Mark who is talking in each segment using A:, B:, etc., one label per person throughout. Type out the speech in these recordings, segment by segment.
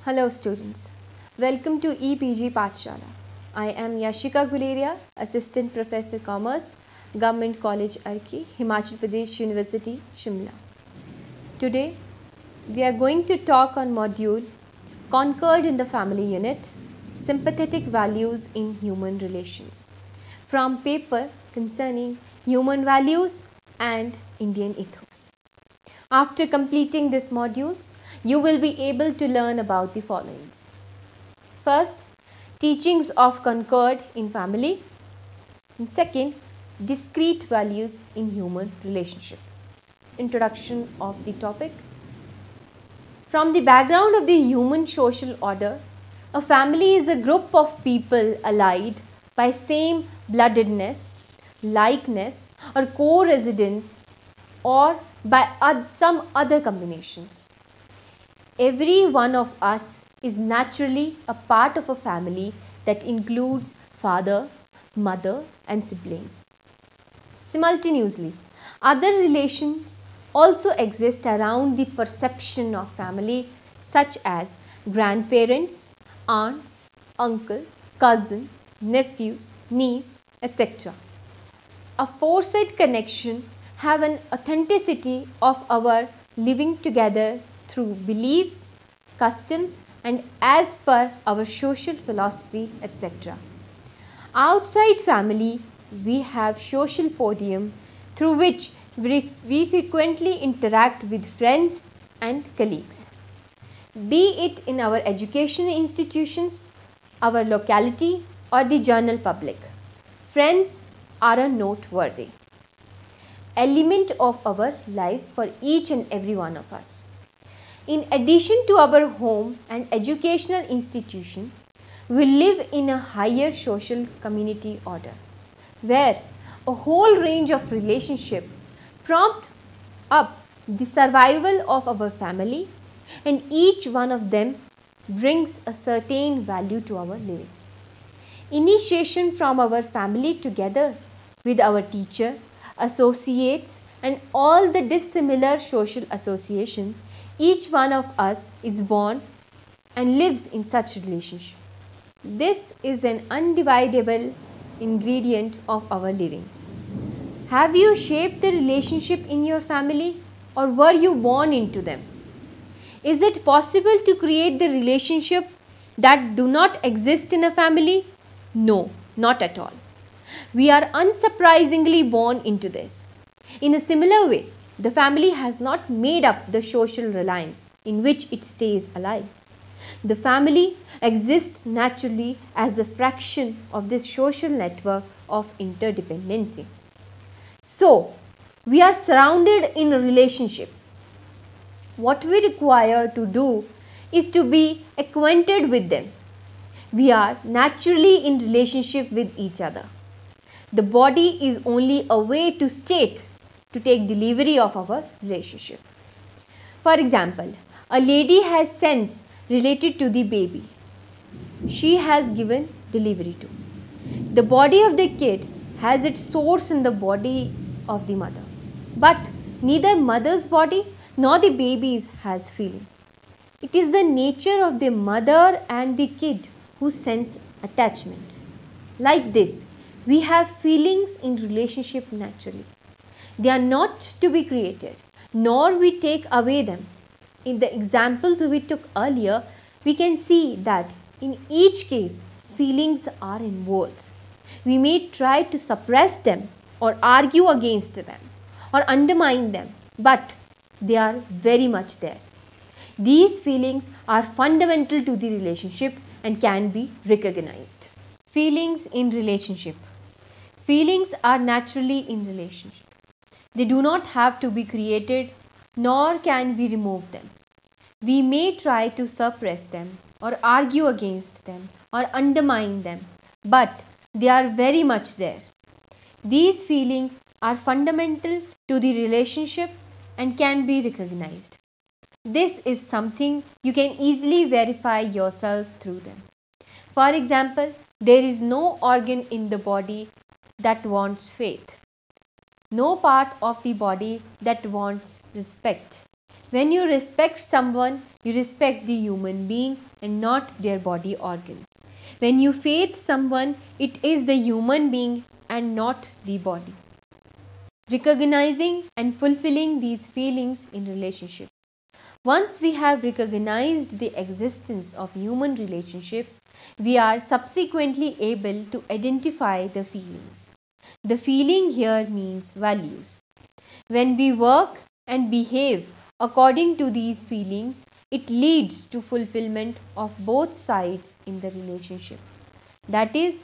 A: Hello students, welcome to EPG Pathshala. I am Yashika Guleria, Assistant Professor Commerce, Government College Arki, Himachal Pradesh University, Shimla. Today we are going to talk on module Concord in the Family Unit, Sympathetic Values in Human Relations from paper concerning Human Values and Indian Ethos. After completing these modules, you will be able to learn about the following. First, teachings of Concord in family. And second, discrete values in human relationship. Introduction of the topic. From the background of the human social order, a family is a group of people allied by same bloodedness, likeness or co-resident or by some other combinations. Every one of us is naturally a part of a family that includes father, mother and siblings. Simultaneously, other relations also exist around the perception of family such as grandparents, aunts, uncle, cousin, nephews, niece, etc. A foresight connection have an authenticity of our living together through beliefs, customs and as per our social philosophy, etc. Outside family, we have social podium through which we frequently interact with friends and colleagues. Be it in our educational institutions, our locality or the general public, friends are a noteworthy element of our lives for each and every one of us. In addition to our home and educational institution, we live in a higher social community order, where a whole range of relationships prompt up the survival of our family, and each one of them brings a certain value to our living. Initiation from our family together with our teacher, associates and all the dissimilar social association, each one of us is born and lives in such relationship. This is an undividable ingredient of our living. Have you shaped the relationship in your family or were you born into them? Is it possible to create the relationship that do not exist in a family? No, not at all. We are unsurprisingly born into this. In a similar way, the family has not made up the social reliance in which it stays alive. The family exists naturally as a fraction of this social network of interdependency. So, we are surrounded in relationships. What we require to do is to be acquainted with them. We are naturally in relationship with each other. The body is only a way to state to take delivery of our relationship. For example, a lady has sense related to the baby she has given delivery to. The body of the kid has its source in the body of the mother. But neither mother's body nor the baby's has feeling. It is the nature of the mother and the kid who sense attachment. Like this, we have feelings in relationship naturally. They are not to be created, nor we take away them. In the examples we took earlier, we can see that in each case, feelings are involved. We may try to suppress them or argue against them or undermine them, but they are very much there. These feelings are fundamental to the relationship and can be recognized. Feelings in relationship. Feelings are naturally in relationship. They do not have to be created, nor can we remove them. We may try to suppress them or argue against them or undermine them, but they are very much there. These feelings are fundamental to the relationship and can be recognized. This is something you can easily verify yourself through them. For example, there is no organ in the body that wants faith. No part of the body that wants respect. When you respect someone, you respect the human being and not their body organ. When you faith someone, it is the human being and not the body. Recognizing and fulfilling these feelings in relationship. Once we have recognized the existence of human relationships, we are subsequently able to identify the feelings. The feeling here means values. When we work and behave according to these feelings, it leads to fulfillment of both sides in the relationship. That is,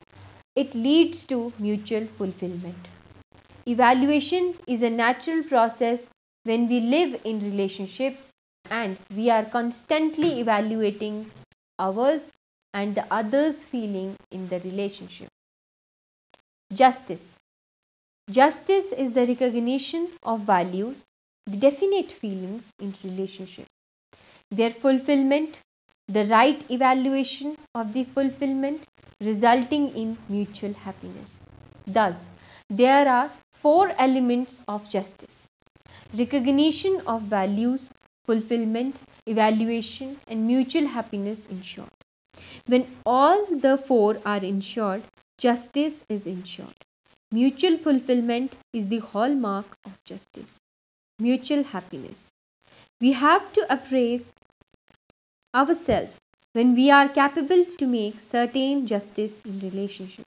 A: it leads to mutual fulfillment. Evaluation is a natural process when we live in relationships and we are constantly evaluating ours and the other's feeling in the relationship. Justice. Justice is the recognition of values, the definite feelings in relationship, their fulfillment, the right evaluation of the fulfillment resulting in mutual happiness. Thus, there are 4 elements of justice: recognition of values, fulfillment, evaluation, and mutual happiness ensured. When all the 4 are ensured, justice is ensured. Mutual fulfillment is the hallmark of justice. Mutual happiness. We have to appraise ourselves when we are capable to make certain justice in relationship.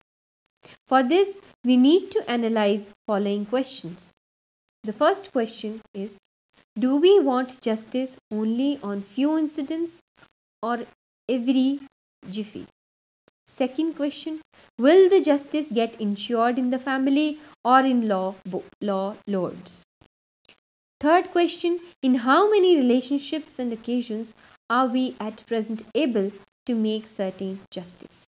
A: For this, we need to analyze following questions. The first question is, do we want justice only on few incidents or every jiffy? Second question, will the justice get ensured in the family or in law lords? Third question, in how many relationships and occasions are we at present able to make certain justice?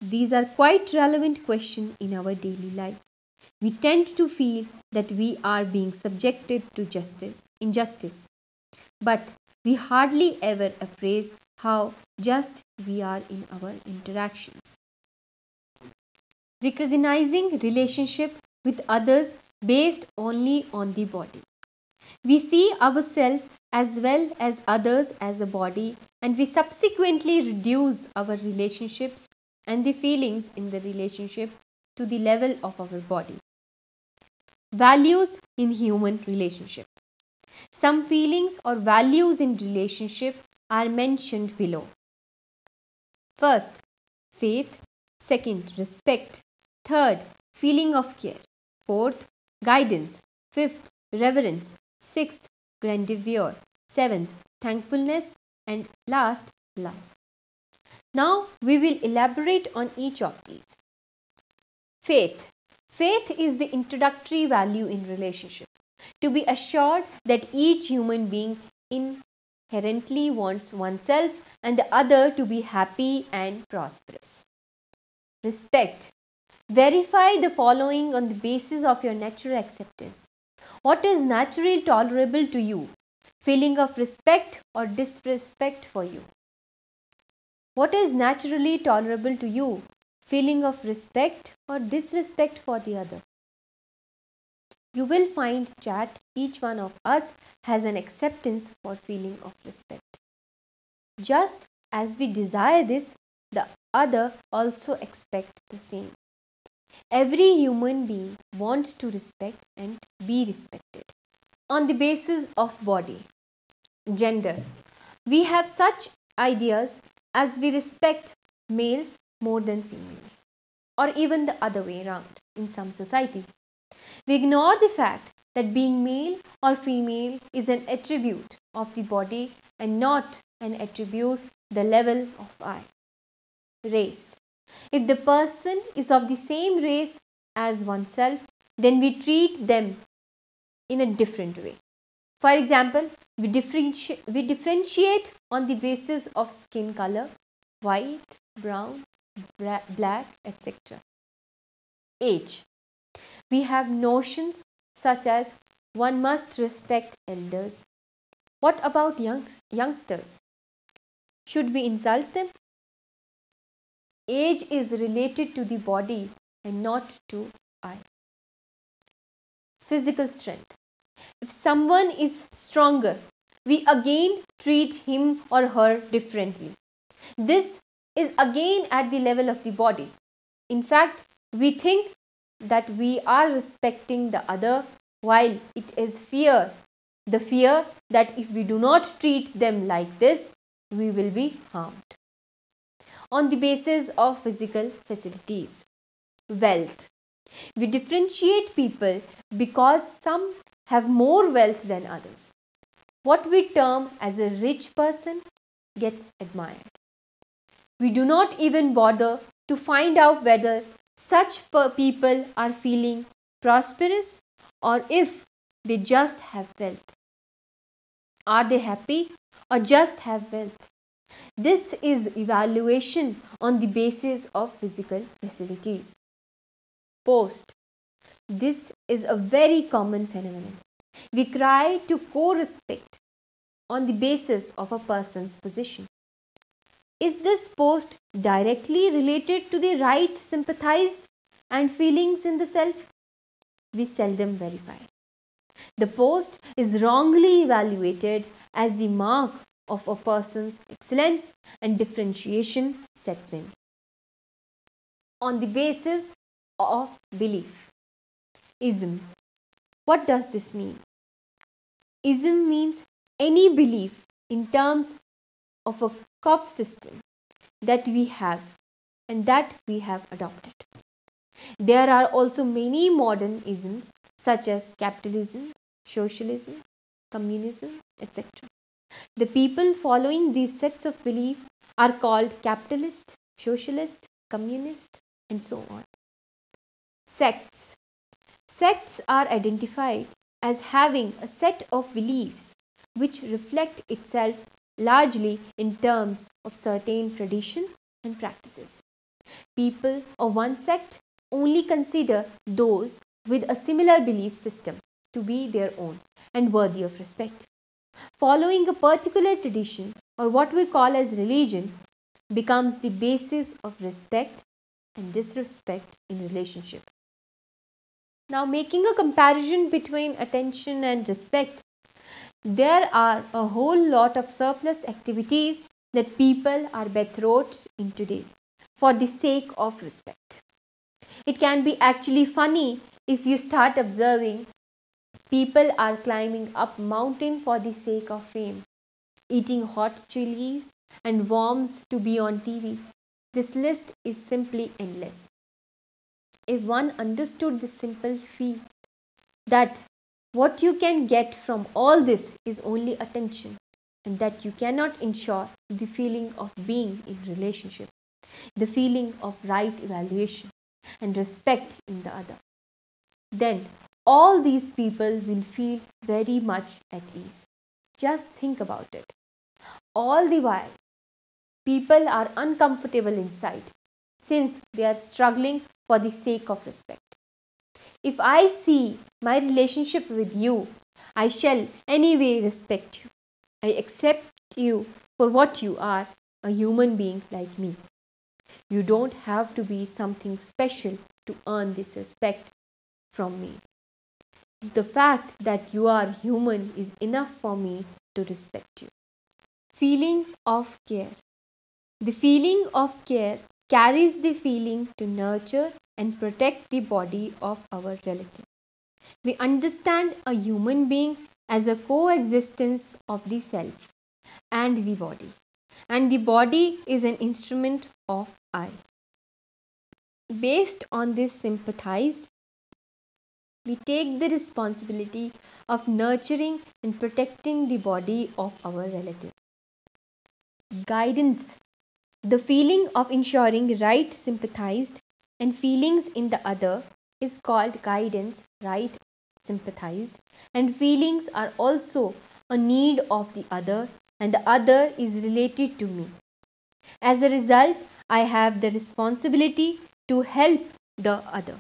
A: These are quite relevant questions in our daily life. We tend to feel that we are being subjected to injustice, but we hardly ever appraise how just we are in our interactions. Recognizing relationship with others based only on the body. We see ourselves as well as others as a body, and we subsequently reduce our relationships and the feelings in the relationship to the level of our body. Values in human relationship. Some feelings or values in relationship are mentioned below. First, faith. Second, respect. Third, feeling of care. Fourth, guidance. Fifth, reverence. Sixth, grandeur. Seventh, thankfulness. And last, love. Now we will elaborate on each of these. Faith. Faith is the introductory value in relationship. To be assured that each human being inherently wants oneself and the other to be happy and prosperous. Respect. Verify the following on the basis of your natural acceptance. What is naturally tolerable to you? Feeling of respect or disrespect for you? What is naturally tolerable to you? Feeling of respect or disrespect for the other? You will find that each one of us has an acceptance for feeling of respect. Just as we desire this, the other also expects the same. Every human being wants to respect and be respected. On the basis of body, gender, we have such ideas as we respect males more than females, or even the other way around in some societies. We ignore the fact that being male or female is an attribute of the body and not an attribute the level of I. Race. If the person is of the same race as oneself, then we treat them in a different way. For example, we differentiate on the basis of skin color, white, brown, black, etc. Age. We have notions such as one must respect elders. What about youngsters? Should we insult them? Age is related to the body and not to I. Physical strength. If someone is stronger, we again treat him or her differently. This is again at the level of the body. In fact, we think that we are respecting the other while it is fear. The fear that if we do not treat them like this, we will be harmed. On the basis of physical facilities. Wealth. We differentiate people because some have more wealth than others. What we term as a rich person gets admired. We do not even bother to find out whether such people are feeling prosperous or if they just have wealth. Are they happy or just have wealth? This is evaluation on the basis of physical facilities. Post. This is a very common phenomenon. We cry to co-respect on the basis of a person's position. Is this post directly related to the right sympathized and feelings in the self? We seldom verify. The post is wrongly evaluated as the mark of a person's excellence and differentiation sets in. On the basis of belief. Ism. What does this mean? Ism means any belief in terms of a cuff system that we have and that we have adopted. There are also many modern isms such as capitalism, socialism, communism, etc. The people following these sets of belief are called capitalist, socialist, communist, and so on. Sects. Sects are identified as having a set of beliefs which reflect itself largely in terms of certain tradition and practices. People of one sect only consider those with a similar belief system to be their own and worthy of respect. Following a particular tradition or what we call as religion becomes the basis of respect and disrespect in relationship. Now, making a comparison between attention and respect, there are a whole lot of surplus activities that people are betrothed in today for the sake of respect. It can be actually funny if you start observing people are climbing up mountain for the sake of fame, eating hot chilies and worms to be on TV. This list is simply endless. If one understood the simple fact that what you can get from all this is only attention and that you cannot ensure the feeling of being in relationship, the feeling of right evaluation and respect in the other, then all these people will feel very much at ease. Just think about it. All the while, people are uncomfortable inside since they are struggling for the sake of respect. If I see my relationship with you, I shall anyway respect you. I accept you for what you are, a human being like me. You don't have to be something special to earn this respect from me. The fact that you are human is enough for me to respect you. Feeling of care. The feeling of care carries the feeling to nurture and protect the body of our relative. We understand a human being as a coexistence of the self and the body is an instrument of I. Based on this sympathized, we take the responsibility of nurturing and protecting the body of our relative. Guidance. The feeling of ensuring right sympathized and feelings in the other is called guidance, right sympathized, and feelings are also a need of the other and the other is related to me. As a result, I have the responsibility to help the other.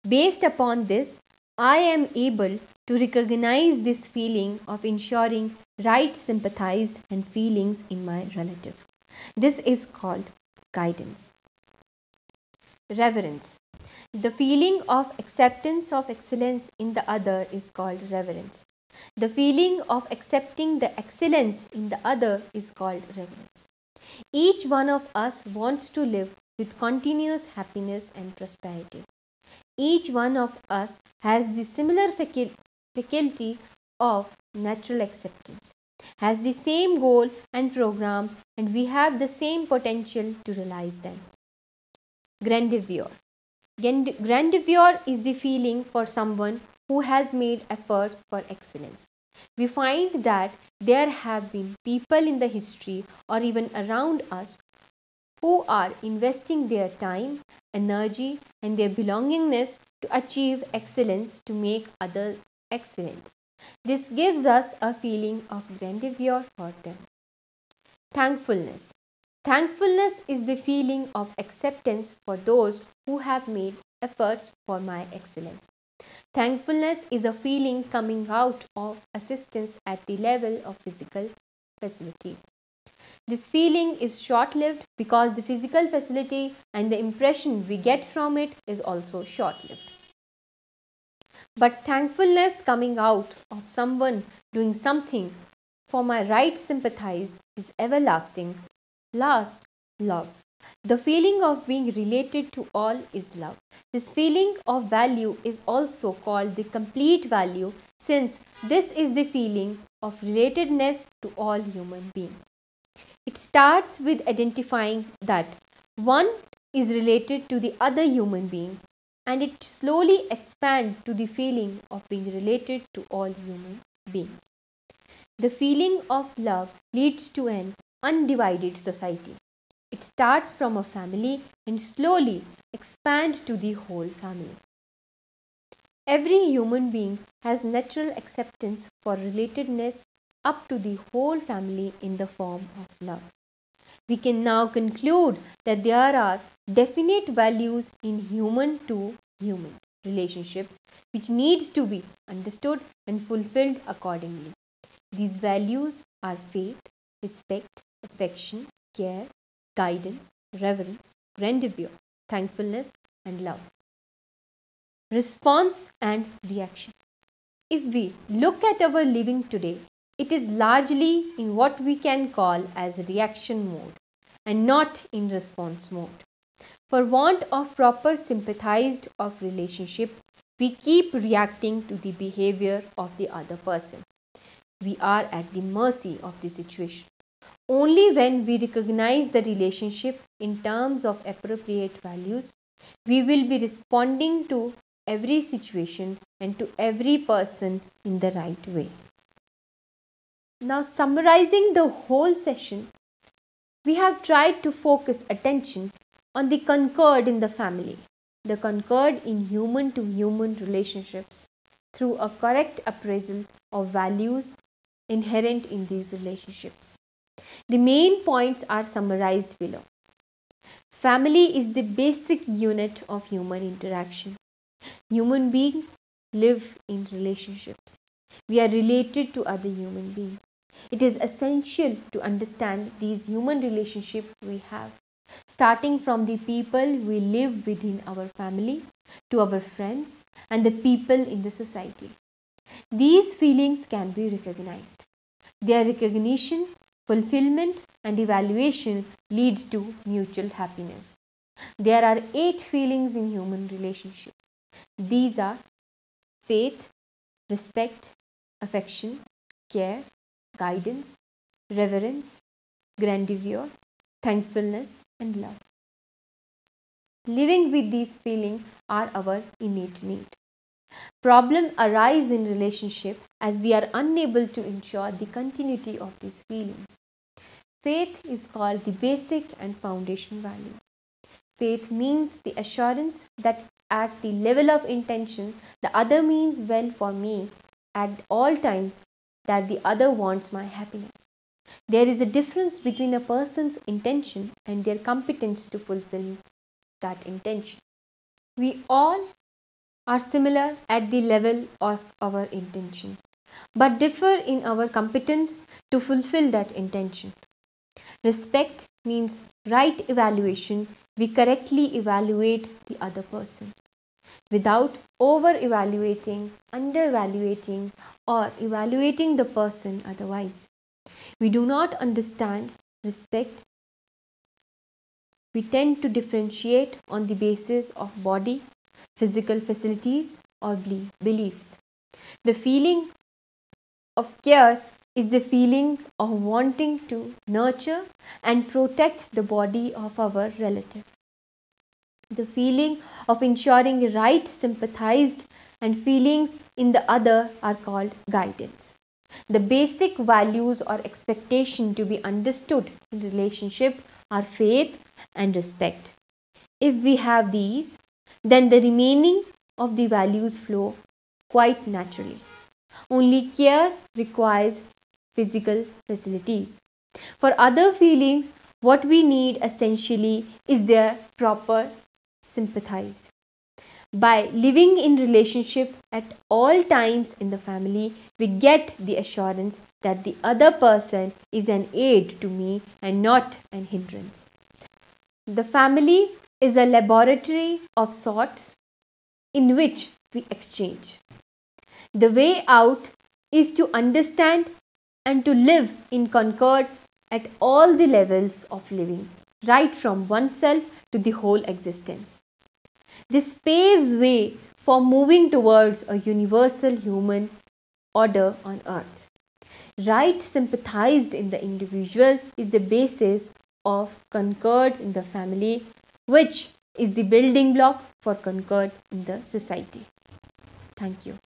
A: Based upon this, I am able to recognize this feeling of ensuring right sympathized and feelings in my relative. This is called guidance. Reverence. The feeling of acceptance of excellence in the other is called reverence. The feeling of accepting the excellence in the other is called reverence. Each one of us wants to live with continuous happiness and prosperity. Each one of us has the similar faculty of natural acceptance, has the same goal and program, and we have the same potential to realize them. Grandeur. Grandeur is the feeling for someone who has made efforts for excellence. We find that there have been people in the history or even around us who are investing their time, energy, and their belongingness to achieve excellence to make others excellent. This gives us a feeling of grandeur for them. Thankfulness. Thankfulness is the feeling of acceptance for those who have made efforts for my excellence. Thankfulness is a feeling coming out of assistance at the level of physical facilities. This feeling is short-lived because the physical facility and the impression we get from it is also short-lived. But thankfulness coming out of someone doing something for my right sympathized is everlasting. Last, love. The feeling of being related to all is love. This feeling of value is also called the complete value, since this is the feeling of relatedness to all human beings. It starts with identifying that one is related to the other human being, and it slowly expands to the feeling of being related to all human beings. The feeling of love leads to an undivided society. It starts from a family and slowly expands to the whole family. Every human being has natural acceptance for relatedness up to the whole family in the form of love. We can now conclude that there are definite values in human to human relationships which needs to be understood and fulfilled accordingly. These values are faith, respect, affection, care, guidance, reverence, grandeur, thankfulness, and love. Response and reaction. If we look at our living today, it is largely in what we can call as reaction mode and not in response mode. For want of proper sympathized of relationship, we keep reacting to the behavior of the other person. We are at the mercy of the situation. Only when we recognize the relationship in terms of appropriate values, we will be responding to every situation and to every person in the right way. Now, summarizing the whole session, we have tried to focus attention on the concord in the family, the concord in human to human relationships through a correct appraisal of values inherent in these relationships. The main points are summarized below. Family is the basic unit of human interaction. Human beings live in relationships. We are related to other human beings. It is essential to understand these human relationships we have, starting from the people we live within our family, to our friends, and the people in the society. These feelings can be recognized. Their recognition, fulfillment, and evaluation leads to mutual happiness. There are 8 feelings in human relationship. These are faith, respect, affection, care, guidance, reverence, grandeur, thankfulness, and love. Living with these feelings are our innate need. Problems arise in relationship as we are unable to ensure the continuity of these feelings. Faith is called the basic and foundation value. Faith means the assurance that at the level of intention, the other means well for me at all times, that the other wants my happiness. There is a difference between a person's intention and their competence to fulfill that intention. We all are similar at the level of our intention, but differ in our competence to fulfill that intention. Respect means right evaluation. We correctly evaluate the other person. without over-evaluating, under-evaluating, or evaluating the person otherwise. We do not understand respect. We tend to differentiate on the basis of body, physical facilities, or beliefs. The feeling of care is the feeling of wanting to nurture and protect the body of our relative. The feeling of ensuring right sympathized and feelings in the other are called guidance. The basic values or expectation to be understood in relationship are faith and respect. If we have these, then the remaining of the values flow quite naturally. Only care requires physical facilities. For other feelings, what we need essentially is their proper sympathized. By living in relationship at all times in the family, we get the assurance that the other person is an aid to me and not an hindrance. The family is a laboratory of sorts in which we exchange. The way out is to understand and to live in concord at all the levels of living, right from oneself to the whole existence. This paves way for moving towards a universal human order on earth. Right sympathized in the individual is the basis of concord in the family, which is the building block for concord in the society. Thank you.